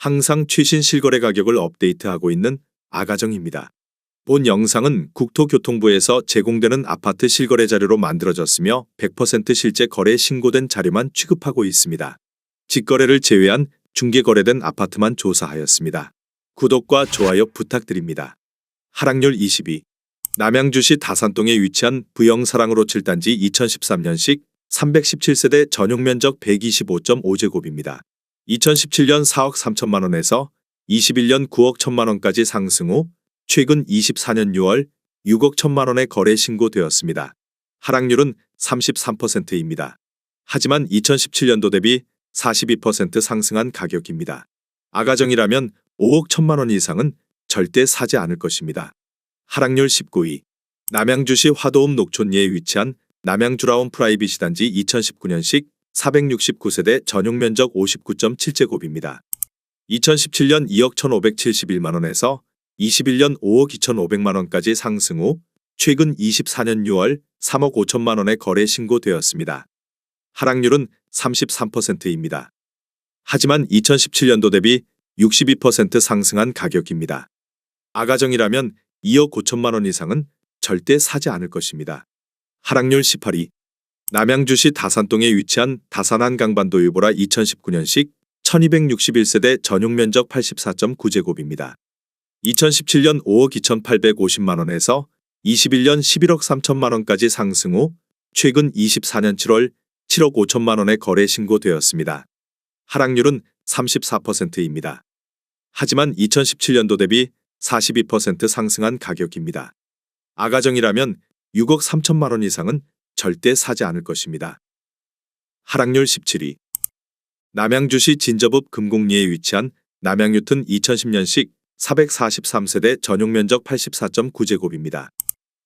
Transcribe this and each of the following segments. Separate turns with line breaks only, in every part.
항상 최신 실거래 가격을 업데이트하고 있는 아가정입니다. 본 영상은 국토교통부에서 제공되는 아파트 실거래 자료로 만들어졌으며 100% 실제 거래 신고된 자료만 취급하고 있습니다. 직거래를 제외한 중개 거래된 아파트만 조사하였습니다. 구독과 좋아요 부탁드립니다. 하락률 22. 남양주시 다산동에 위치한 부영사랑으로 7단지 2013년식 317세대 전용면적 125.5제곱입니다. 2017년 4억 3천만 원에서 21년 9억 1천만 원까지 상승 후 최근 24년 6월 6억 1천만 원에 거래 신고되었습니다. 하락률은 33%입니다. 하지만 2017년도 대비 42% 상승한 가격입니다. 아가정이라면 5억 1천만 원 이상은 절대 사지 않을 것입니다. 하락률 19위. 남양주시 화도읍 녹촌리에 위치한 남양주라운 프라이빗이 단지 2019년식 469세대 전용면적 59.7제곱입니다. 2017년 2억 1,571만 원에서 21년 5억 2,500만 원까지 상승 후 최근 24년 6월 3억 5천만 원에 거래 신고되었습니다. 하락률은 33%입니다. 하지만 2017년도 대비 62% 상승한 가격입니다. 아가정이라면 2억 5천만 원 이상은 절대 사지 않을 것입니다. 하락률 18위. 남양주시 다산동에 위치한 다산한 강반도 유보라 2019년식 1261세대 전용면적 84.9제곱입니다. 2017년 5억 2,850만 원에서 21년 11억 3천만 원까지 상승 후 최근 24년 7월 7억 5천만 원에 거래 신고되었습니다. 하락률은 34%입니다. 하지만 2017년도 대비 42% 상승한 가격입니다. 아가정이라면 6억 3천만 원 이상은 절대 사지 않을 것입니다. 하락률 17위. 남양주시 진저읍 금곡리에 위치한 남양유튼 2010년식 443세대 전용면적 84.9제곱입니다.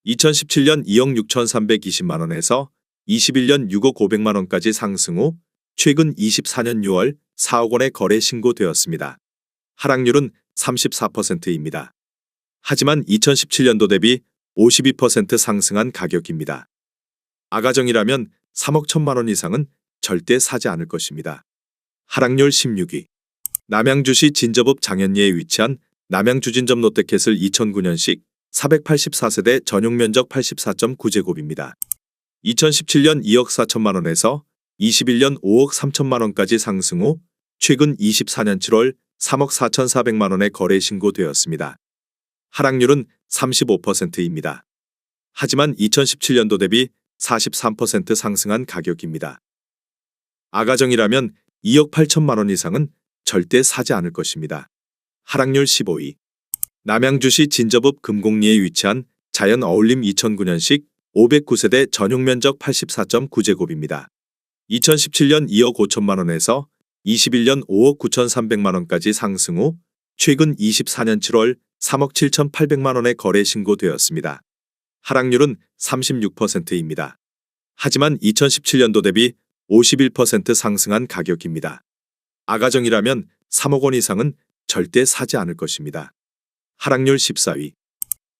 2017년 2억 6,320만 원에서 21년 6억 500만 원까지 상승 후 최근 24년 6월 4억 원에 거래 신고되었습니다. 하락률은 34%입니다. 하지만 2017년도 대비 52% 상승한 가격입니다. 아가정이라면 3억 1천만 원 이상은 절대 사지 않을 것입니다. 하락률 16위. 남양주시 진저읍 장현리에 위치한 남양주진접 롯데캐슬 2009년식 484세대 전용면적 84.9제곱입니다. 2017년 2억 4천만 원에서 21년 5억 3천만 원까지 상승 후 최근 24년 7월 3억 4,400만 원에 거래 신고되었습니다. 하락률은 35%입니다. 하지만 2017년도 대비 43% 상승한 가격입니다. 아가정이라면 2억 8천만 원 이상은 절대 사지 않을 것입니다. 하락률 15위. 남양주시 진저읍 금곡리에 위치한 자연어울림 2009년식 509세대 전용면적 84.9제곱입니다. 2017년 2억 5천만 원에서 21년 5억 9,300만 원까지 상승 후 최근 24년 7월 3억 7,800만 원에 거래 신고되었습니다. 하락률은 36%입니다. 하지만 2017년도 대비 51% 상승한 가격입니다. 아가정이라면 3억 원 이상은 절대 사지 않을 것입니다. 하락률 14위.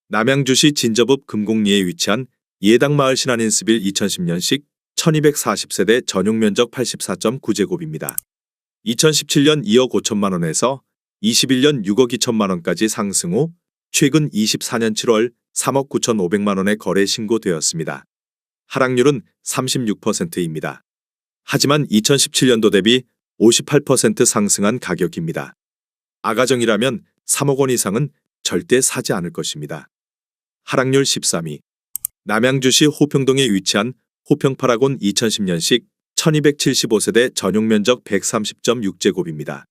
남양주시 진저읍 금곡리에 위치한 예당마을 신한인스빌 2010년식 1240세대 전용면적 84.9제곱입니다. 2017년 2억 5천만 원에서 21년 6억 2천만 원까지 상승 후 최근 24년 7월 3억 9,500만 원에 거래 신고되었습니다. 하락률은 36%입니다. 하지만 2017년도 대비 58% 상승한 가격입니다. 아가정이라면 3억 원 이상은 절대 사지 않을 것입니다. 하락률 13위. 남양주시 호평동에 위치한 호평파라곤 2010년식 1275세대 전용면적 130.6제곱입니다.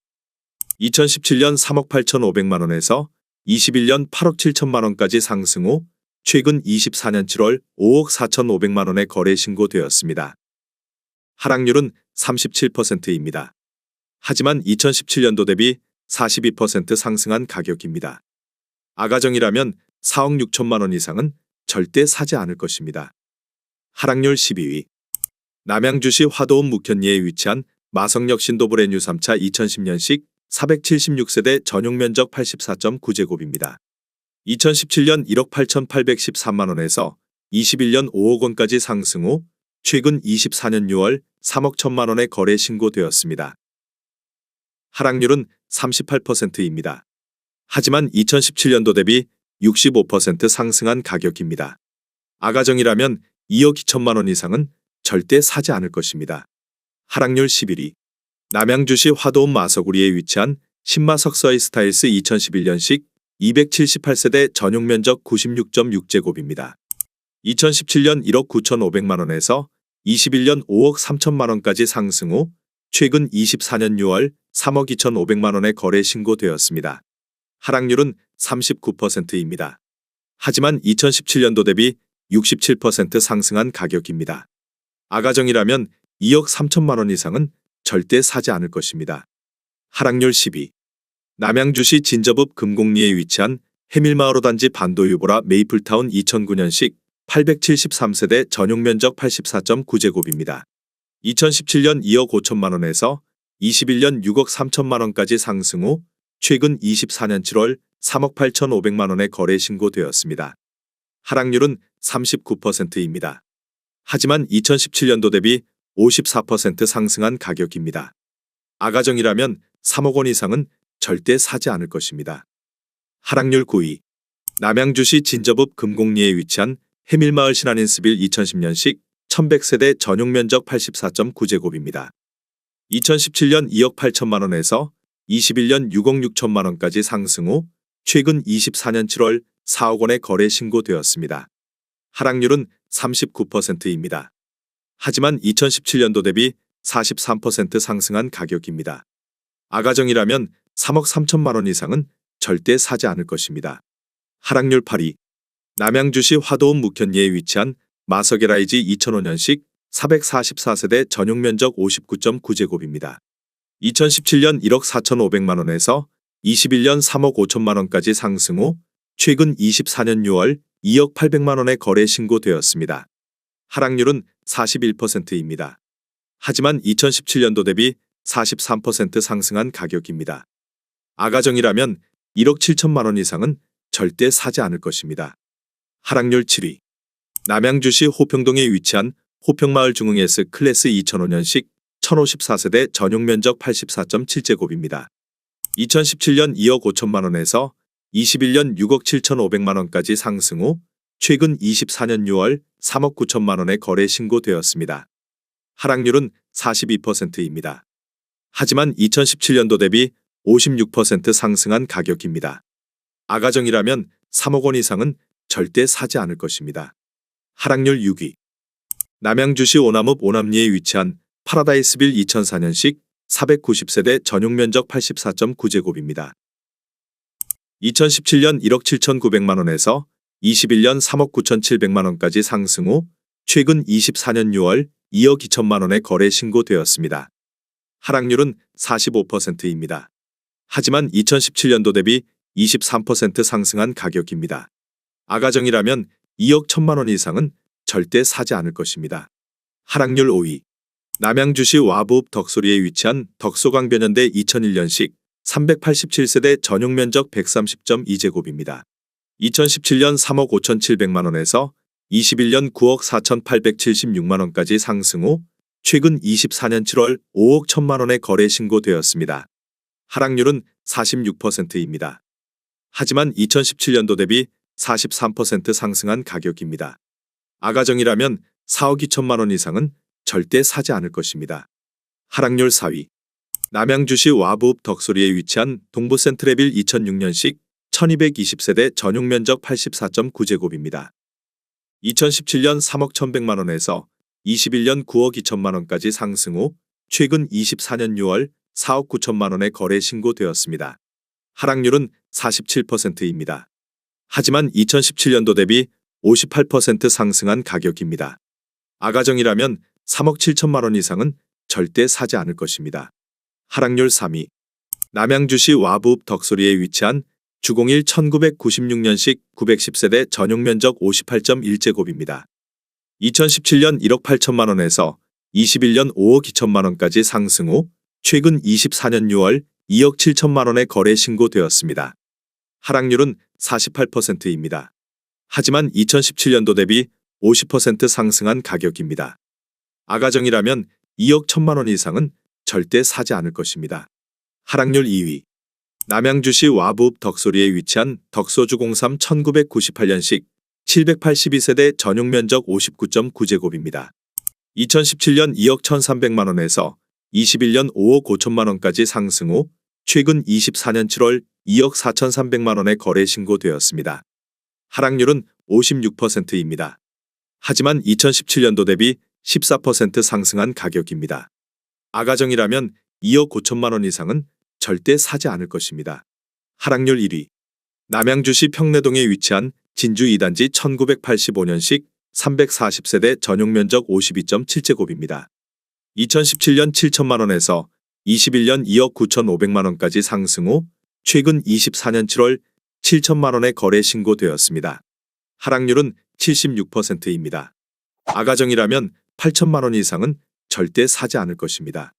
2017년 3억 8,500만 원에서 21년 8억 7천만 원까지 상승 후 최근 24년 7월 5억 4,500만 원에 거래 신고되었습니다. 하락률은 37%입니다. 하지만 2017년도 대비 42% 상승한 가격입니다. 아가정이라면 4억 6천만 원 이상은 절대 사지 않을 것입니다. 하락률 12위. 남양주시 화도읍 묵현리에 위치한 마성역 신도브레뉴 3차 2010년식 476세대 전용면적 84.9제곱입니다. 2017년 1억 8,813만 원에서 21년 5억 원까지 상승 후 최근 24년 6월 3억 1천만 원에 거래 신고되었습니다. 하락률은 38%입니다. 하지만 2017년도 대비 65% 상승한 가격입니다. 아가정이라면 2억 2천만 원 이상은 절대 사지 않을 것입니다. 하락률 11위. 남양주시 화도읍 마서구리에 위치한 신마석서의 스타일스 2011년식 278세대 전용 면적 96.6제곱입니다. 2017년 1억 9,500만 원에서 21년 5억 3천만 원까지 상승 후 최근 24년 6월 3억 2,500만 원에 거래 신고되었습니다. 하락률은 39%입니다. 하지만 2017년도 대비 67% 상승한 가격입니다. 아가정이라면 2억 3천만 원 이상은 절대 사지 않을 것입니다. 하락률 10위. 남양주시 진저읍 금곡리에 위치한 해밀마을호 단지 반도유보라 메이플타운 2009년식 873세대 전용 면적 84.9제곱입니다. 2017년 2억 5천만 원에서 21년 6억 3천만 원까지 상승 후 최근 24년 7월 3억 8,500만 원에 거래 신고되었습니다. 하락률은 39%입니다. 하지만 2017년도 대비 54% 상승한 가격입니다. 아가정이라면 3억 원 이상은 절대 사지 않을 것입니다. 하락률 9위. 남양주시 진저읍 금곡리에 위치한 해밀마을 신한인스빌 2010년식 1100세대 전용 면적 84.9제곱입니다. 2017년 2억 8천만 원에서 21년 6억 6천만 원까지 상승 후 최근 24년 7월 4억 원에 거래 신고되었습니다. 하락률은 39%입니다. 하지만 2017년도 대비 43% 상승한 가격입니다. 아가정이라면 3억 3천만 원 이상은 절대 사지 않을 것입니다. 하락률 8위. 남양주시 화도읍 묵현리에 위치한 마서게라이지 2005년식 444세대 전용 면적 59.9제곱입니다. 2017년 1억 4,500만 원에서 21년 3억 5천만 원까지 상승 후 최근 24년 6월 2억 800만 원에 거래 신고되었습니다. 하락률은 41%입니다. 하지만 2017년도 대비 43% 상승한 가격입니다. 아가정이라면 1억 7천만 원 이상은 절대 사지 않을 것입니다. 하락률 7위. 남양주시 호평동에 위치한 호평마을 중흥S 클래스 2005년식 1054세대 전용 면적 84.7제곱입니다. 2017년 2억 5천만 원에서 21년 6억 7,500만 원까지 상승 후 최근 24년 6월 3억 9천만 원에 거래 신고되었습니다. 하락률은 42%입니다. 하지만 2017년도 대비 56% 상승한 가격입니다. 아가정이라면 3억 원 이상은 절대 사지 않을 것입니다. 하락률 6위. 남양주시 오남읍 오남리에 위치한 파라다이스빌 2004년식 490세대 전용 면적 84.9제곱입니다. 2017년 1억 7,900만 원에서 21년 3억 9,700만 원까지 상승 후 최근 24년 6월 2억 2천만 원에 거래 신고되었습니다. 하락률은 45%입니다. 하지만 2017년도 대비 23% 상승한 가격입니다. 아가정이라면 2억 1천만 원 이상은 절대 사지 않을 것입니다. 하락률 5위. 남양주시 와부읍 덕소리에 위치한 덕소강변현대 2001년식 387세대 전용 면적 130.2제곱입니다. 2017년 3억 5,700만 원에서 21년 9억 4,876만 원까지 상승 후 최근 24년 7월 5억 1천만 원에 거래 신고되었습니다. 하락률은 46%입니다. 하지만 2017년도 대비 43% 상승한 가격입니다. 아가정이라면 4억 2천만 원 이상은 절대 사지 않을 것입니다. 하락률 4위. 남양주시 와부읍 덕소리에 위치한 동부센트레빌 2006년식 1220세대 전용 면적 84.9제곱입니다. 2017년 3억 1,100만 원에서 21년 9억 2천만 원까지 상승 후 최근 24년 6월 4억 9천만 원에 거래 신고되었습니다. 하락률은 47%입니다. 하지만 2017년도 대비 58% 상승한 가격입니다. 아가정이라면 3억 7천만 원 이상은 절대 사지 않을 것입니다. 하락률 3위. 남양주시 와부읍 덕소리에 위치한 주공일 1996년식 910세대 전용 면적 58.1제곱입니다. 2017년 1억 8천만 원에서 21년 5억 2천만 원까지 상승 후 최근 24년 6월 2억 7천만 원에 거래 신고되었습니다. 하락률은 48%입니다. 하지만 2017년도 대비 50% 상승한 가격입니다. 아가정이라면 2억 1천만 원 이상은 절대 사지 않을 것입니다. 하락률 2위. 남양주시 와부읍 덕소리에 위치한 덕소주 03 1998년식 782세대 전용 면적 59.9제곱입니다. 2017년 2억 1,300만 원에서 21년 5억 5천만 원까지 상승 후 최근 24년 7월 2억 4,300만 원에 거래 신고되었습니다. 하락률은 56%입니다. 하지만 2017년도 대비 14% 상승한 가격입니다. 아가정이라면 2억 5천만 원 이상은 절대 사지 않을 것입니다. 하락률 1위. 남양주시 평내동에 위치한 진주 2단지 1985년식 340세대 전용 면적 52.7제곱입니다. 2017년 7천만 원에서 21년 2억 9,500만 원까지 상승 후 최근 24년 7월 7천만 원에 거래 신고되었습니다. 하락률은 76%입니다. 아가정이라면 8천만 원 이상은 절대 사지 않을 것입니다.